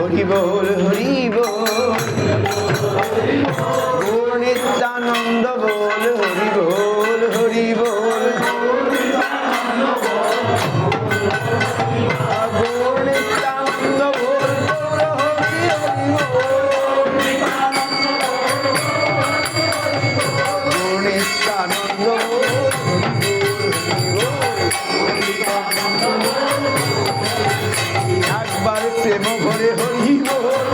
হরি বল হরি বল, গৌর নিত্যানন্দ বল হরি বল হরি বল, গৌর নিত্যানন্দ বল গৌর হরি হরি বল, গৌর নিত্যানন্দ বল একবার প্রেম ভরে হরি বল,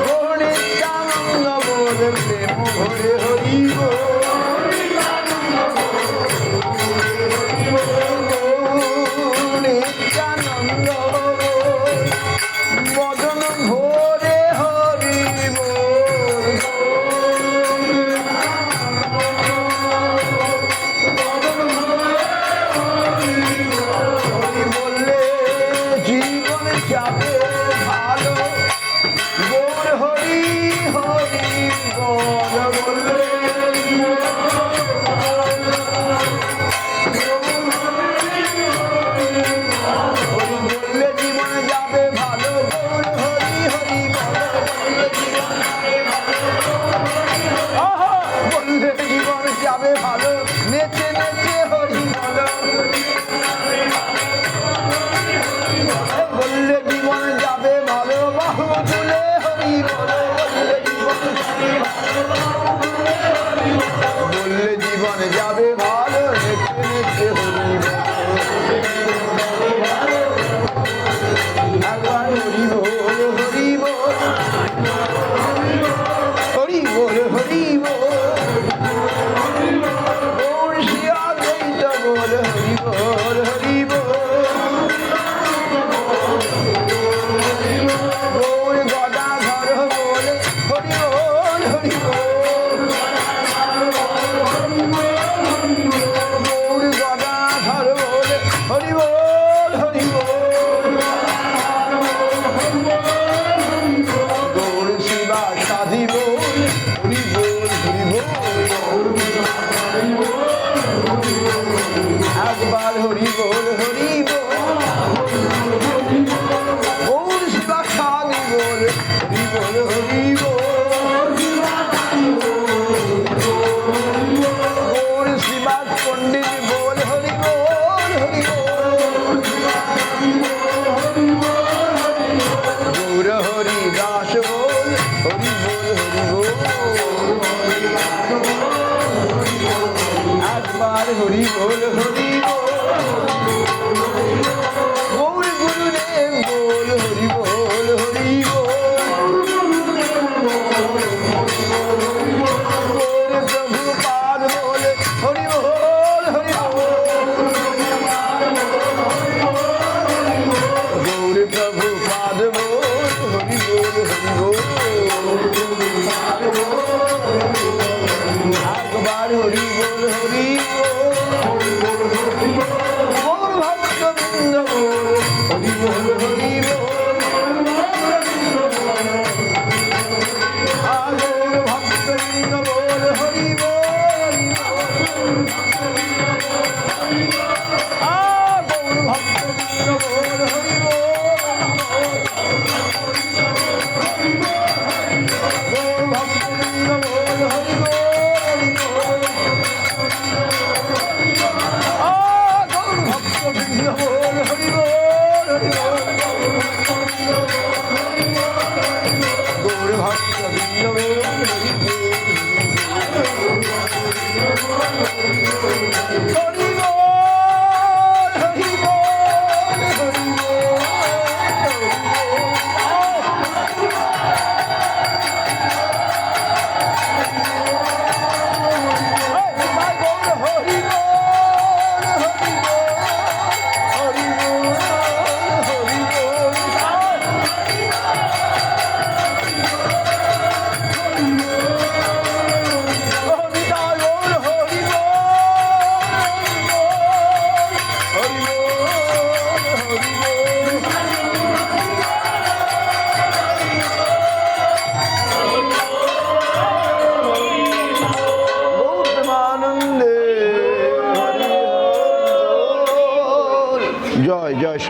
গৌর নিত্যানন্দ বল প্রেম ভরে হরি বল, গৌর নিত্যানন্দ বদন ভরে হরি বল, হরি বললে জীবন যাবে ভালো, গৌর হরি হরি বল বললে বললে জীবন যাবে ভালো, গৌর হরি হরি বল বললে জীবন যাবে ভালো, নেচে নেচে হরি বল, বললে জীবন যাবে ভালো, বাহু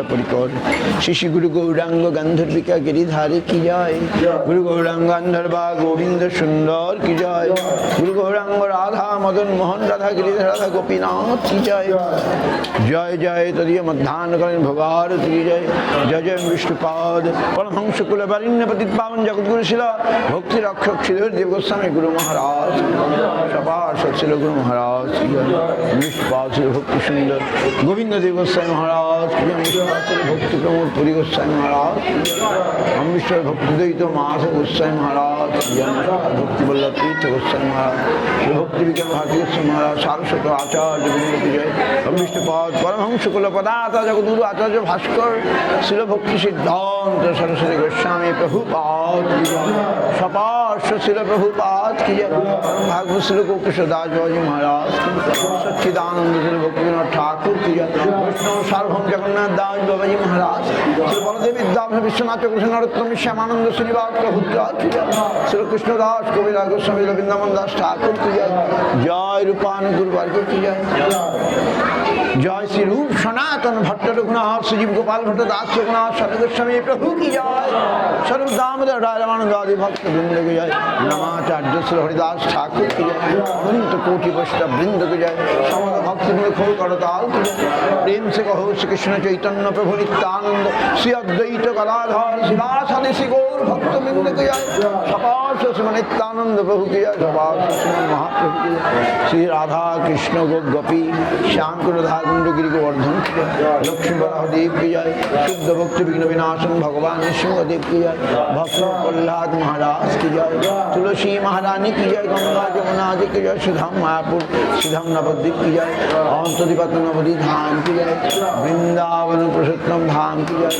পরিকর। শ্রী শ্রী গুরু গৌরাঙ্গ গান্ধর্বিকা গিরিধারে কি জয়, গুরু গৌরাঙ্গ গান্ধর্বা গোবিন্দ সুন্দর কি জয়, গুরু গৌরাঙ্গ রাধা মদন মোহন রাধা গিরিধর রাধা গোপীনাথ কি জয়। জয় জয় তদীয় মধ্যাহ্ন করেন ভোগার কি জয়, জয় জয় বিষ্ণুপাদ পরমহংস কুল বারিণ্য পতিত পাবন জগৎগুরু শিলা ভক্তি রক্ষক শ্রীধর দেব গোস্বামী গুরু মহারাজ সপার্ষদ ছিল গুরু মহারাজ কি জয়। বিষ্ণুপাদ ছিল ভক্তি সুন্দর গোবিন্দ দেব গোস্বামী মহারাজ কি জয়। বিষ্ণুপাদ ছিল ভক্তি প্রমোদ পুরী গোস্বামী মহারাজ, অমৃশ্বর ভক্তিদ্বৈত মাস গোস্বামী মহারাজ কি জয়। ভক্তি বল্লভ তীর্থ গোস্বামী মহারাজ, ভক্তি বিজ্ঞান ভারতী গোস্বামী মহারাজ, সারস্বত আচার্য বিন্দু জয়। বিষ্ণুপাদ পরমহংস কুল পদাতা জগদ্গুরু আচার্য ভাস্কর ছিল ভক্তি সিদ্ধান্ত সরস্বতী গোস্বামী প্রভুপাদ কি জয়। সপার্শ্ব ছিল প্রভুপাদ কি জয়। ভাগবত ছিল গোকুশ দাস বাবাজি মহারাজ, সচ্চিদানন্দ ছিল ভক্তিবিনোদ ঠাকুর কি জয়। বৈষ্ণব সার্বভৌম জগন্নাথ দাস বাবাজি মহারাজ, শ্রী বলদেব বিদ্যাধর বিশ্বনাথ চক্রবর্তী নরোত্তম শ্যামানন্দ শ্রীনিবাস প্রভুদ্রাজ কি জয়। শ্রী কৃষ্ণদাস কবিরাজ গোস্বামী রবীন্দ্রনাথ দাস ঠাকুর কি জয়। জয় রূপানুগুরু বর্গ কি জয়। জয় শ্রী রূপ সনাতন ভট্ট রঘুনাথ শ্রীজীব গোপাল ভট্ট দাস রঘুনাথ সত গোস্বামী প্রভু কি জয়। স্বরূপ দামোদর রায় রামানন্দ আদি ভক্ত বৃন্দ কি জয়। রামাচার্য শ্রী হরিদাস ঠাকুর কি জয়। অনন্ত কোটি বৈষ্ণব বৃন্দ কি জয়। সমস্ত ভক্তি খোল করতাল কি জয়। প্রেম সে কहो শ্রী কৃষ্ণ চৈতন্য প্রভু নিত্যানন্দ শ্রী অদ্বৈত গদাধর শিবাসাদি শ্রী গৌর ভক্ত বৃন্দ কি জয়। সপার্শ্ব শ্রী নিত্যানন্দ প্রভু কি জয়। সপার্শ্ব শ্রী মহাপ্রভু কি জয়। শ্রী রাধা কৃষ্ণ গোপী শ্যাম রাধা কুণ্ড গিরি গোবর্ধন কি জয়। লক্ষ্মী বরাহদেব কি জয়। শুদ্ধ ভক্তি বিঘ্ন বিনাশন ভগবান নৃসিংহদেব কি জয়। ভক্ত প্রহ্লাদ মহারাজ কি জয়। তুলসী महारानी की जय। गंगा जमुना जी की जय। श्रीधाम मायापुर श्रीधाम नवद्वीप की जय। अंतदीपत नवदी धाम की जय। वृंदावन पुरुषोत्तम धाम की जय।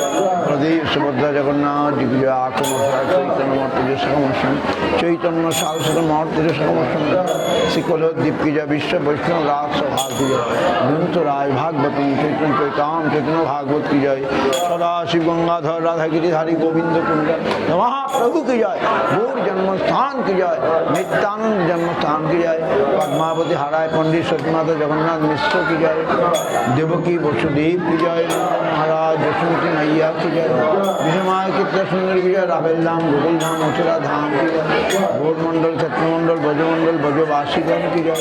प्रदीप सुभद्रा जगन्नाथ जी की जय। आकुम चैतन्य मठ सकमोषण चैतन्य सारस्वत मठ सकमोषण श्रीकोलोद्दीप की जय। विश्व वैष्णव राज सभा की जय। ग्रंथ राज भागवतम चैतन्य चैताम चैतन्य भागवत की जय। सदाशिव गंगाधर राधा गिरिधारी गोविंद कुंड महाप्रभु की जय। गौर जन्मस्थान की जय। नित्यानंद जन्मस्थान की जय। पद्मावती हाराय पंडित सत्यनाथ जगन्नाथ मिश्र की जय। देवकी वसुदेव की जय। महाराज यशवंती मैया की जय। विषमाय कितना सुंदर की जय। राबेल धाम गोकुल धाम मथुरा धाम की जय। गौरमंडल छत्रमंडल ब्रजमंडल ब्रजवासीगण की जय।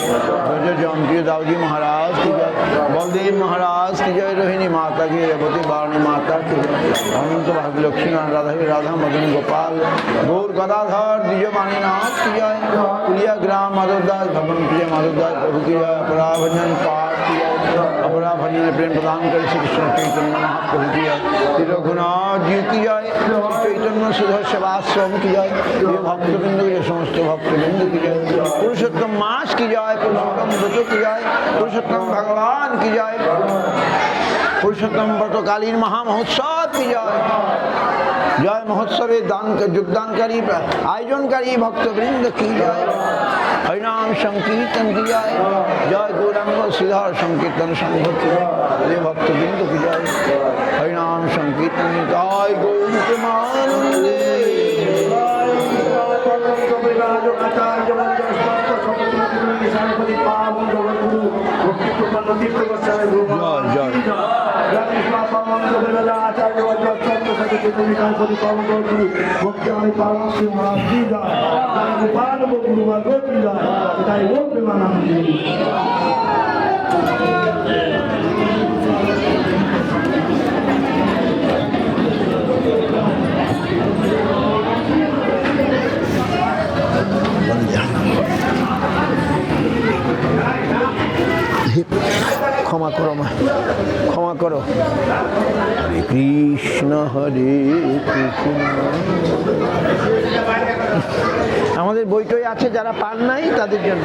ब्रज जयंती दाऊजी महाराज की जय। बलदेव महाराज की जय। रोहिणी माता की रेवती वाणी माता की जय। अनंत भाग्य लक्ष्मी राधा राधा मदन गोपाल गौर गदाधर द्विजवाणी नाथ की जय। प्रिया ग्राम माधवदास भवन प्रिय माधवदास प्रभु की जय। अपरा भजन पाठ की जय। अपरा भजन प्रेम प्रदान कर श्री कृष्ण चैतन्य महाप्रभु की जय। श्री रघुनाथ जी की जय। चैतन्य सुधर सेवाश्रम की जय। ये भक्तबिंदु की समस्त भक्तबिंदु की जय। पुरुषोत्तम मास की जय। पुरुषोत्तम व्रत की जय। पुरुषोत्तम भगवान की जय। पुरुषोत्तम व्रतकालीन महामहोत्सव की जय। जय महोत्सवे दान योगदानकारी आयोजनकारी भक्तवृंद की जय। हरिनाम संकीर्तन की जय। जय गौरांग श्रीधर संकीर्तन संघ की जय। भक्तवृंद की जय। हरिनाम संकीर्तन जय गौर प्रेमानंदे। क्षमा करो मा क्षमा करो। हरे कृष्ण আমাদের বইটই আছে যারা পান নাই তাদের জন্য।